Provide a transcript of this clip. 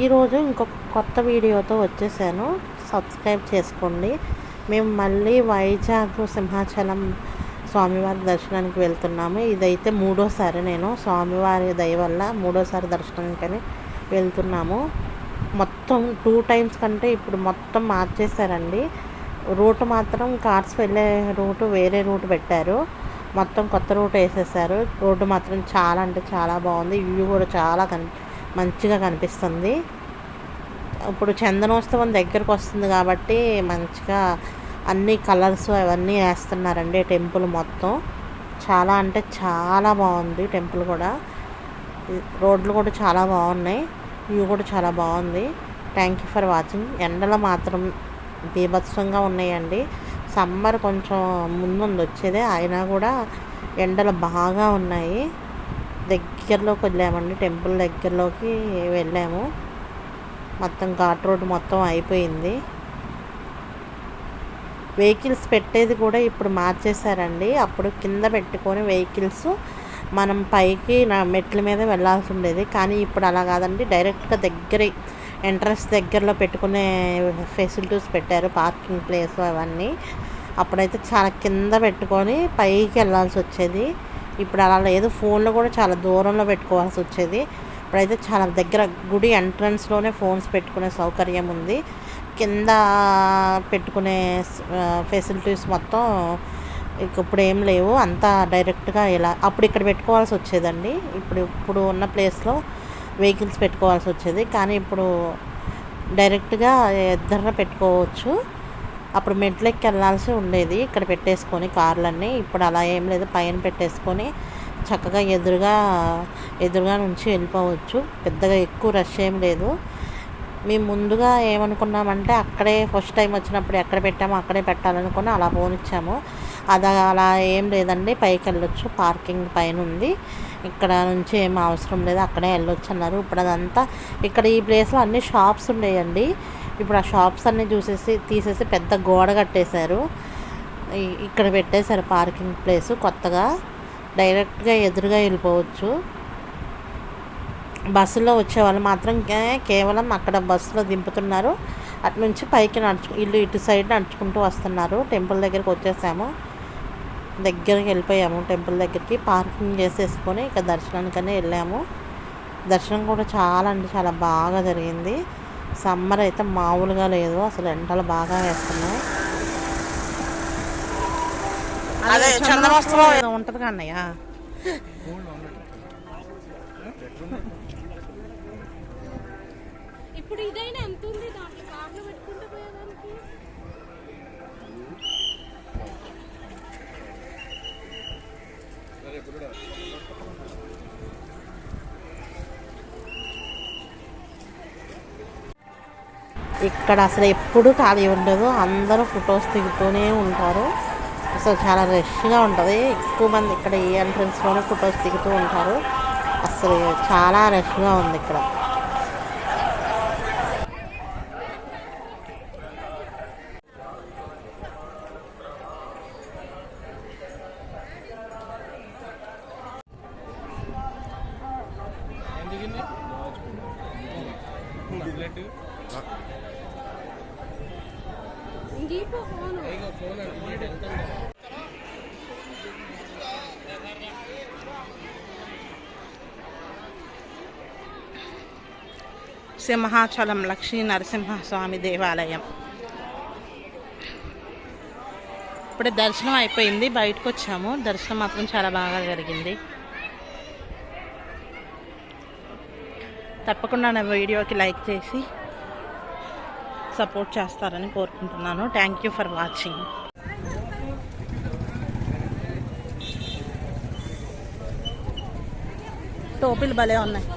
ఈరోజు ఇంకొక కొత్త వీడియోతో వచ్చేసాను. సబ్స్క్రైబ్ చేసుకోండి. మేము మళ్ళీ వైజాగ్ సింహాచలం స్వామివారి దర్శనానికి వెళ్తున్నాము. ఇదైతే మూడోసారి నేను స్వామివారి దయ వల్ల మూడోసారి దర్శనానికని వెళ్తున్నాము. మొత్తం 2 టైమ్స్ కంటే ఇప్పుడు మొత్తం మార్చేశారండి. రూట్ మాత్రం కార్స్ వెళ్ళే రూటు వేరే రూట్ పెట్టారు. మొత్తం కొత్త రూట్ వేసేసారు. రోడ్డు మాత్రం చాలా అంటే చాలా బాగుంది. వ్యూ కూడా చాలా మంచిగా కనిపిస్తుంది. ఇప్పుడు చందనోత్సవం దగ్గరకు వస్తుంది కాబట్టి మంచిగా అన్ని కలర్స్ అవన్నీ వేస్తున్నారండి. టెంపుల్ మొత్తం చాలా అంటే చాలా బాగుంది. టెంపుల్ కూడా రోడ్లు కూడా చాలా బాగున్నాయి. వ్యూ కూడా చాలా బాగుంది. Thank you for watching. ఎండలు మాత్రం బీభత్సంగా ఉన్నాయండి. సమ్మర్ కొంచెం ముందు వచ్చేదే, అయినా కూడా ఎండలు బాగా ఉన్నాయి. దగ్గరలోకి వెళ్ళామండి, టెంపుల్ దగ్గరలోకి వెళ్ళాము. మొత్తం ఘాట్ రోడ్ మొత్తం అయిపోయింది. వెహికల్స్ పెట్టేది కూడా ఇప్పుడు మార్చేశారండి. అప్పుడు కింద పెట్టుకొని వెహికల్స్ మనం పైకి మెట్ల మీద వెళ్ళాల్సి ఉండేది. కానీ ఇప్పుడు అలా కాదండి, డైరెక్ట్గా దగ్గర ఎంట్రన్స్ దగ్గరలో పెట్టుకునే ఫెసిలిటీస్ పెట్టారు. పార్కింగ్ ప్లేస్ అవన్నీ. అప్పుడైతే చాలా కింద పెట్టుకొని పైకి వెళ్ళాల్సి వచ్చేది. ఇప్పుడు అలా లేదు. ఫోన్లో కూడా చాలా దూరంలో పెట్టుకోవాల్సి వచ్చేది. ఇప్పుడైతే చాలా దగ్గర గుడి ఎంట్రన్స్లోనే ఫోన్స్ పెట్టుకునే సౌకర్యం ఉంది. కింద పెట్టుకునే ఫెసిలిటీస్ మొత్తం ఇప్పుడు ఏం లేవు. అంతా డైరెక్ట్గా ఇలా అప్పుడు ఇక్కడ పెట్టుకోవాల్సి వచ్చేదండి. ఇప్పుడు ఉన్న ప్లేస్లో వెహికల్స్ పెట్టుకోవాల్సి వచ్చేది. కానీ ఇప్పుడు డైరెక్ట్గా ఎద్దరిన పెట్టుకోవచ్చు. అప్పుడు మెట్లెక్కి వెళ్ళాల్సి ఉండేది ఇక్కడ పెట్టేసుకొని కార్లన్నీ. ఇప్పుడు అలా ఏం లేదు, పైన పెట్టేసుకొని చక్కగా ఎదురుగా నుంచి వెళ్ళిపోవచ్చు. పెద్దగా ఎక్కువ రష్ ఏం లేదు. మేము ముందుగా ఏమనుకున్నామంటే అక్కడే ఫస్ట్ టైం వచ్చినప్పుడు ఎక్కడ పెట్టామో అక్కడే పెట్టాలనుకుని అలా పోనిచ్చాము. అలా ఏం లేదండి, పైకి వెళ్ళొచ్చు. పార్కింగ్ పైన ఉంది. ఇక్కడ నుంచి ఏం అవసరం లేదు, అక్కడే వెళ్ళొచ్చు అన్నారు. ఇప్పుడు అదంతా ఇక్కడ ఈ ప్లేస్లో అన్ని షాప్స్ ఉండేయండి. ఇప్పుడు ఆ షాప్స్ అన్నీ తీసేసి పెద్ద గోడ కట్టేశారు. ఇక్కడ పెట్టేశారు పార్కింగ్ ప్లేసు కొత్తగా. డైరెక్ట్గా ఎదురుగా వెళ్ళిపోవచ్చు. బస్సులో వచ్చేవాళ్ళు మాత్రం కేవలం అక్కడ బస్సులో దింపుతున్నారు. అటు నుంచి పైకి ఇటు సైడ్ నడుచుకుంటూ వస్తున్నారు. టెంపుల్ దగ్గరికి వచ్చేసాము. దగ్గరికి వెళ్ళిపోయాము. టెంపుల్ దగ్గరికి పార్కింగ్ చేసేసుకొని ఇక దర్శనానికనే వెళ్ళాము. దర్శనం కూడా చాలా అంటే చాలా బాగా జరిగింది. సమ్మర్ అయితే మామూలుగా లేదు, అసలు ఎండలు బాగా వేస్తున్నాయి. అదే చందనోత్సవం ఏదో ఉంటుంది కన్నయ్య. ఇప్పుడు ఇదైనా ఎంత ఉంది దాంట్లో కార్లో పెట్టుకుంటూ పోయేదానికి. ఇక్కడ అసలు ఎప్పుడు ఖాళీ ఉండదు. అందరూ ఫొటోస్ దిగుతూనే ఉంటారు. అసలు చాలా రష్గా ఉంటుంది. ఎక్కువ మంది ఇక్కడ ఈ ఎంట్రన్స్లోనే ఫొటోస్ దిగుతూ ఉంటారు. అసలు చాలా రష్గా ఉంది ఇక్కడ. సింహాచలం లక్ష్మీ నరసింహస్వామి దేవాలయం. ఇప్పుడే దర్శనం అయిపోయింది, బయటకు వచ్చాము. దర్శనం మాత్రం చాలా బాగా జరిగింది. తప్పకుండా నా వీడియోకి లైక్ చేసి సపోర్ట్ చేస్తారని కోరుకుంటున్నాను. Thank you for watching. టోపీలు భలే ఉన్నాయి.